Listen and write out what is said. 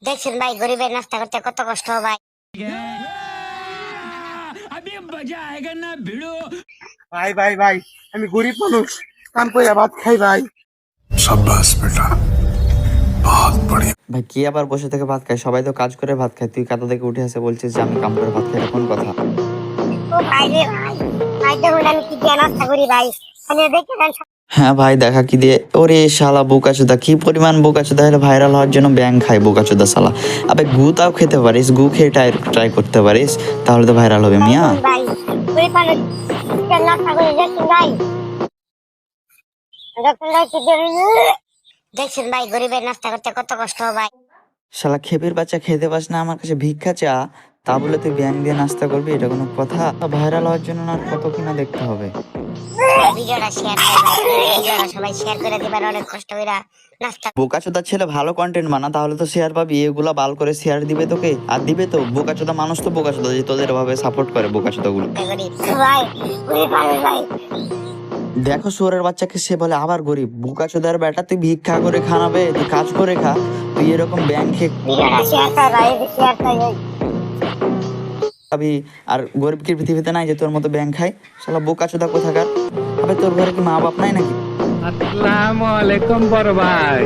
দেখছেন ভাই গরিবের নাস্তা করতে কত কষ্ট ভাই। ভাই ভাই ভাই, আমি গরিব মানুষ, কাম কইরা ভাত খাই ভাই। शाबाश बेटा, बहुत बढ़िया। ভাই কি আবার বসে থেকে ভাত খায়? সবাই তো কাজ করে ভাত খায়, তুই কাতা থেকে উঠে আসে বলছিস যে আমি কাম করে ভাত খাই, এটা কোন কথা? ও ভাই রে ভাই, ভাই দেখুন আমি কি দিয়ে নাস্তা করি ভাই। আমি দেখতে দেন। হ্যাঁ ভাই, দেখা কি দিয়ে? ওরে শালা বোকাচোদা, কি পরিমাণ বোকাচোদা হলে ভাইরাল হওয়ার জন্য ব্যাং খায় বোকাচোদা শালা। আবে গু তাও খেতে পারিস, গু খেয়ে ট্রাই করতে পারিস, তাহলে তো ভাইরাল হবে মিয়া। ভাই গরিব মানুষ নাস্তা করি দেখছেন ভাই। দেখছেন ভাই গরিবের নাস্তা করতে কত কষ্ট ভাই। শালা খেপের বাচ্চা, খেতে পাস না, আমার কাছে ভিক্ষা চা, তা বলে তুই ব্যাং দিয়ে নাস্তা করবি? এটা কোনো কথা? ভাইরাল হওয়ার জন্য না আর কত কিনা দেখতে হবে। ভিডিওটা শেয়ার করে ভিডিওটা সবাই শেয়ার করে দিবেন, অনেক কষ্ট করে নাস্তা বোকাচোদা ছেলে ভালো কন্টেন্ট বানা, তাহলে তো শেয়ার পাবি। এগুলা বাল করে শেয়ার দিবে তোকে, আর দিবে তো। বোকাচোদা মানুষ তো বোকাচোদা, যে তোদের ভাবে সাপোর্ট করে বোকাচোদা গুলো। করি ভাই। গরিব মানুষ ভাই। দেখো শুয়োরের বাচ্চাকে, সে বলে আবার গরিব। বোকাচোদার বেটা, তুই ভিক্ষা করে খানাবে, তুই কাজ করে খা। তুই এরকম ব্যাংক খেয়ে ভিডিওটা শেয়ার কর ভাই, শেয়ার কর। খাবি, আর গরিব কি পৃথিবীতে নাই যে তোর মতো ব্যাংক খায়? শালা বোকাচোদা কোথাকার। আবে তোর ঘরে কি মা বাপ নাই নাকি? আসসালামু আলাইকুম বড় ভাই।